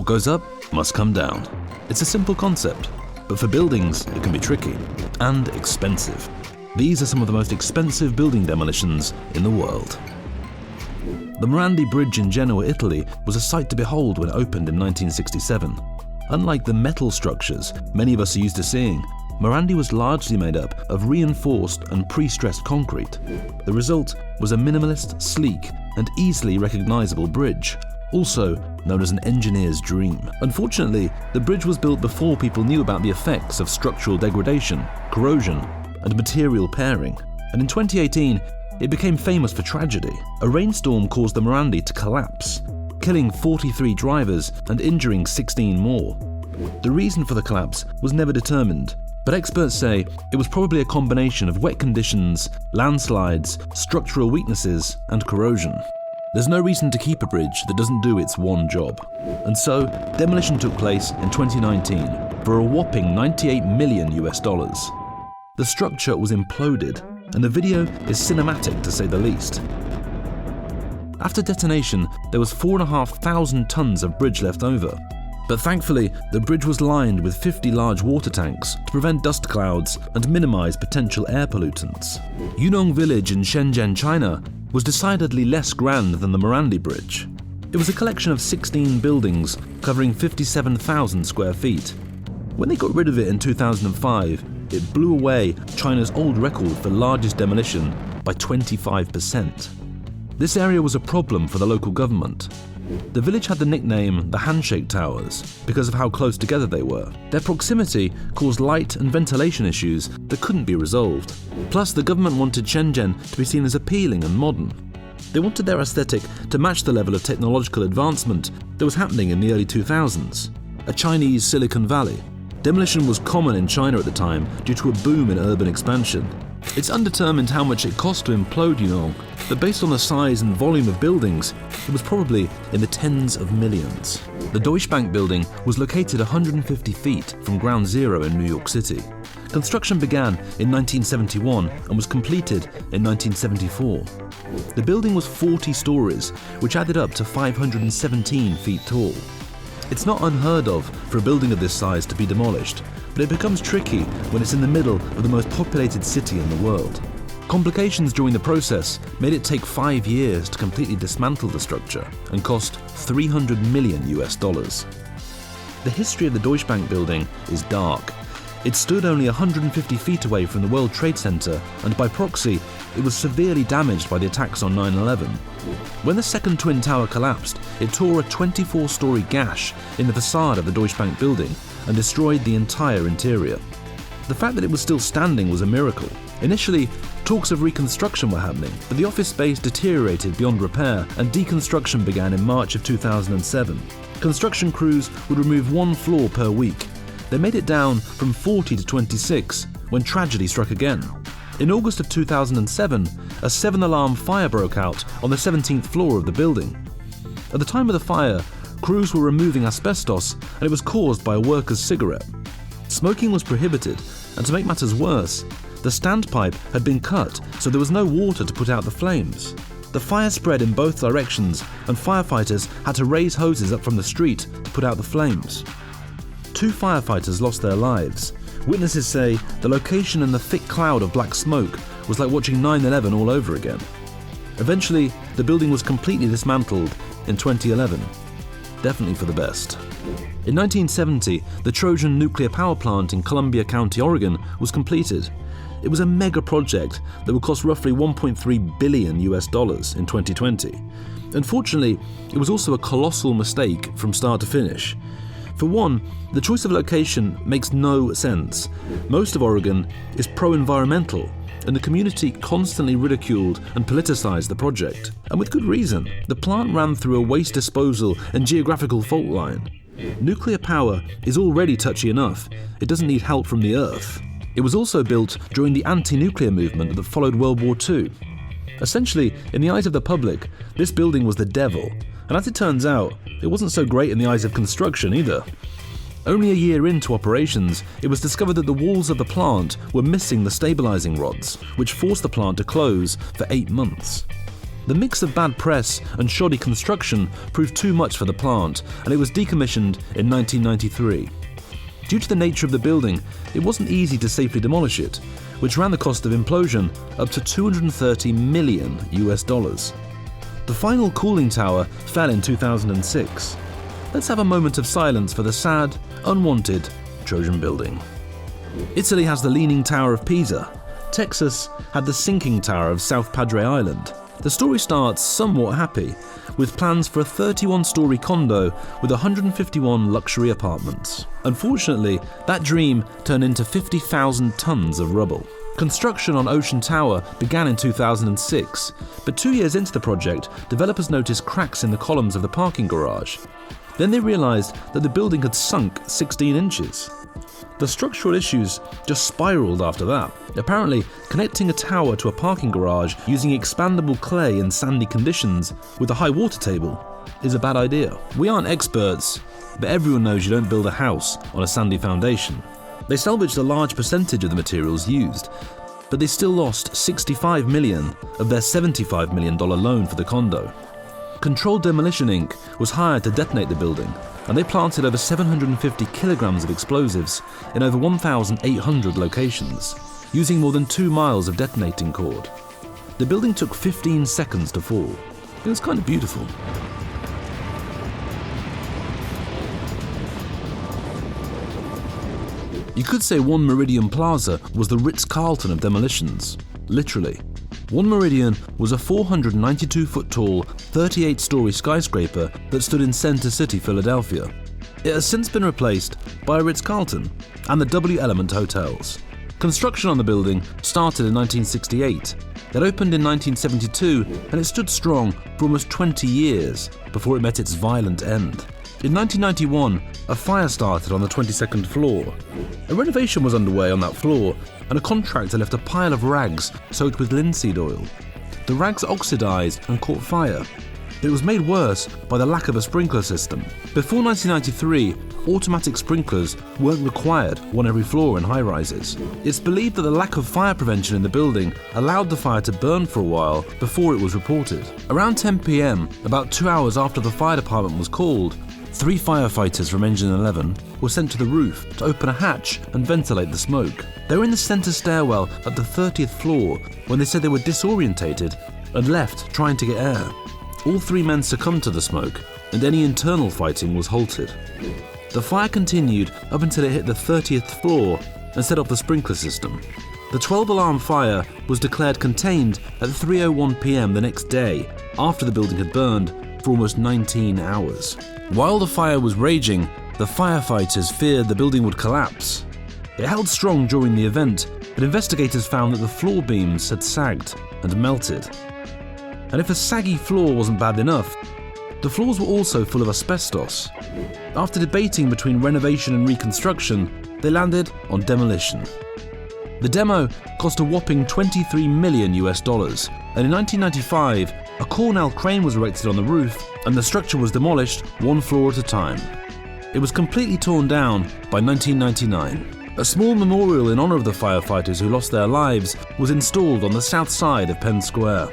What goes up must come down. It's a simple concept, but for buildings it can be tricky and expensive. These are some of the most expensive building demolitions in the world. The Morandi Bridge in Genoa, Italy was a sight to behold when it opened in 1967. Unlike the metal structures many of us are used to seeing, Morandi was largely made up of reinforced and pre-stressed concrete. The result was a minimalist, sleek, and easily recognizable bridge, also known as an engineer's dream. Unfortunately, the bridge was built before people knew about the effects of structural degradation, corrosion, and material pairing. And in 2018, it became famous for tragedy. A rainstorm caused the Morandi to collapse, killing 43 drivers and injuring 16 more. The reason for the collapse was never determined, but experts say it was probably a combination of wet conditions, landslides, structural weaknesses, and corrosion. There's no reason to keep a bridge that doesn't do its one job. And so, demolition took place in 2019 for a whopping $98 million. The structure was imploded, and the video is cinematic to say the least. After detonation, there was 4,500 tons of bridge left over. But thankfully, the bridge was lined with 50 large water tanks to prevent dust clouds and minimize potential air pollutants. Yunong Village in Shenzhen, China was decidedly less grand than the Morandi Bridge. It was a collection of 16 buildings covering 57,000 square feet. When they got rid of it in 2005, it blew away China's old record for largest demolition by 25%. This area was a problem for the local government. The village had the nickname the Handshake Towers because of how close together they were. Their proximity caused light and ventilation issues that couldn't be resolved. Plus, the government wanted Shenzhen to be seen as appealing and modern. They wanted their aesthetic to match the level of technological advancement that was happening in the early 2000s, a Chinese Silicon Valley. Demolition was common in China at the time due to a boom in urban expansion. It's undetermined how much it cost to implode Yunong, but based on the size and volume of buildings, it was probably in the tens of millions. The Deutsche building was located 150 feet from ground zero in New York City. Construction began in 1971 and was completed in 1974. The building was 40 stories, which added up to 517 feet tall. It's not unheard of for a building of this size to be demolished, but it becomes tricky when it's in the middle of the most populated city in the world. Complications during the process made it take 5 years to completely dismantle the structure and cost $300 million. The history of the Deutsche building is dark. It stood only 150 feet away from the World Trade Center, and by proxy, it was severely damaged by the attacks on 9/11. When the second Twin Tower collapsed, it tore a 24-story gash in the facade of the Deutsche building and destroyed the entire interior. The fact that it was still standing was a miracle. Initially, talks of reconstruction were happening, but the office space deteriorated beyond repair and deconstruction began in March of 2007. Construction crews would remove 1 floor per week. They made it down from 40 to 26 when tragedy struck again. In August of 2007, a 7-alarm fire broke out on the 17th floor of the building. At the time of the fire, crews were removing asbestos and it was caused by a worker's cigarette. Smoking was prohibited, and to make matters worse, the standpipe had been cut so there was no water to put out the flames. The fire spread in both directions and firefighters had to raise hoses up from the street to put out the flames. 2 firefighters lost their lives. Witnesses say the location and the thick cloud of black smoke was like watching 9/11 all over again. Eventually, the building was completely dismantled in 2011. Definitely for the best. In 1970, the Trojan nuclear power plant in Columbia County, Oregon was completed. It was a mega project that would cost roughly $1.3 billion in 2020. Unfortunately, it was also a colossal mistake from start to finish. For one, the choice of location makes no sense. Most of Oregon is pro-environmental, and the community constantly ridiculed and politicized the project. And with good reason. The plant ran through a waste disposal and geographical fault line. Nuclear power is already touchy enough. It doesn't need help from the Earth. It was also built during the anti-nuclear movement that followed World War II. Essentially, in the eyes of the public, this building was the devil. And as it turns out, it wasn't so great in the eyes of construction either. Only a year into operations, it was discovered that the walls of the plant were missing the stabilizing rods, which forced the plant to close for 8 months. The mix of bad press and shoddy construction proved too much for the plant, and it was decommissioned in 1993. Due to the nature of the building, it wasn't easy to safely demolish it, which ran the cost of implosion up to $230 million. The final cooling tower fell in 2006. Let's have a moment of silence for the sad, unwanted Trojan building. Italy has the Leaning Tower of Pisa. Texas had the Sinking Tower of South Padre Island. The story starts somewhat happy, with plans for a 31-story condo with 151 luxury apartments. Unfortunately, that dream turned into 50,000 tons of rubble. Construction on Ocean Tower began in 2006, but 2 years into the project, developers noticed cracks in the columns of the parking garage. Then they realized that the building had sunk 16 inches. The structural issues just spiraled after that. Apparently, connecting a tower to a parking garage using expandable clay in sandy conditions with a high water table is a bad idea. We aren't experts, but everyone knows you don't build a house on a sandy foundation. They salvaged a large percentage of the materials used, but they still lost $65 million of their $75 million loan for the condo. Controlled Demolition Inc. was hired to detonate the building, and they planted over 750 kilograms of explosives in over 1,800 locations, using more than 2 miles of detonating cord. The building took 15 seconds to fall. It was kind of beautiful. You could say One Meridian Plaza was the Ritz-Carlton of demolitions, literally. One Meridian was a 492-foot tall, 38-story skyscraper that stood in Center City, Philadelphia. It has since been replaced by a Ritz-Carlton and the W Element hotels. Construction on the building started in 1968. It opened in 1972 and it stood strong for almost 20 years before it met its violent end. In 1991, a fire started on the 22nd floor. A renovation was underway on that floor, and a contractor left a pile of rags soaked with linseed oil. The rags oxidized and caught fire, but it was made worse by the lack of a sprinkler system. Before 1993, automatic sprinklers weren't required on every floor in high-rises. It's believed that the lack of fire prevention in the building allowed the fire to burn for a while before it was reported. Around 10 p.m., about 2 hours after the fire department was called, 3 firefighters from Engine 11 were sent to the roof to open a hatch and ventilate the smoke. They were in the center stairwell at the 30th floor when they said they were disorientated and left trying to get air. All 3 men succumbed to the smoke, and any internal fighting was halted. The fire continued up until it hit the 30th floor and set off the sprinkler system. The 12-alarm fire was declared contained at 3:01 p.m. the next day, after the building had burned for almost 19 hours. While the fire was raging, the firefighters feared the building would collapse. It held strong during the event, but investigators found that the floor beams had sagged and melted. And if a saggy floor wasn't bad enough, the floors were also full of asbestos. After debating between renovation and reconstruction, they landed on demolition. The demo cost a whopping $23 million, and in 1995, a Cornell crane was erected on the roof and the structure was demolished 1 floor at a time. It was completely torn down by 1999. A small memorial in honor of the firefighters who lost their lives was installed on the south side of Penn Square.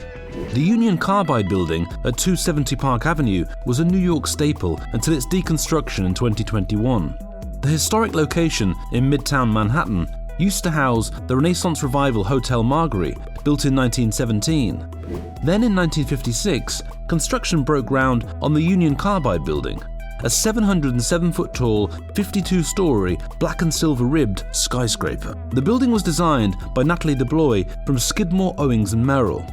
The Union Carbide building at 270 Park Avenue was a New York staple until its deconstruction in 2021. The historic location in Midtown Manhattan used to house the Renaissance Revival Hotel Marguerite, built in 1917. Then in 1956, construction broke ground on the Union Carbide building, a 707-foot tall, 52-story, black and silver ribbed skyscraper. The building was designed by Natalie DeBlois from Skidmore, Owings & Merrill.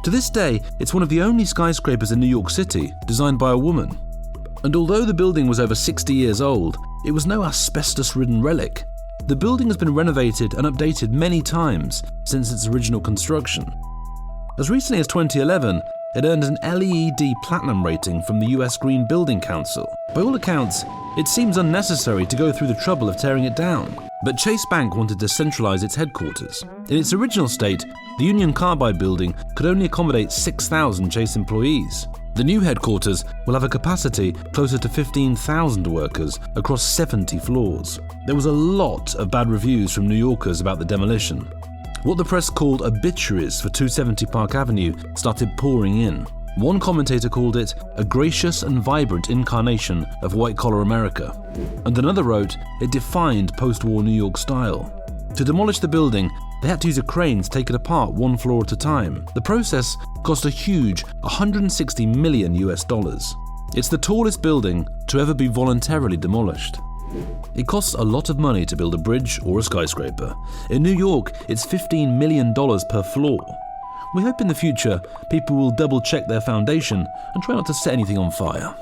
To this day, it's one of the only skyscrapers in New York City designed by a woman. And although the building was over 60 years old, it was no asbestos-ridden relic. The building has been renovated and updated many times since its original construction. As recently as 2011, it earned an LEED Platinum rating from the US Green Building Council. By all accounts, it seems unnecessary to go through the trouble of tearing it down. But Chase Bank wanted to centralize its headquarters. In its original state, the Union Carbide building could only accommodate 6,000 Chase employees. The new headquarters will have a capacity closer to 15,000 workers across 70 floors. There was a lot of bad reviews from New Yorkers about the demolition. What the press called obituaries for 270 Park Avenue started pouring in. One commentator called it a gracious and vibrant incarnation of white-collar America, and another wrote it defined post-war New York style. To demolish the building, they had to use a crane to take it apart one floor at a time. The process cost a huge $160 million. It's the tallest building to ever be voluntarily demolished. It costs a lot of money to build a bridge or a skyscraper. In New York, it's $15 million per floor. We hope in the future people will double-check their foundation and try not to set anything on fire.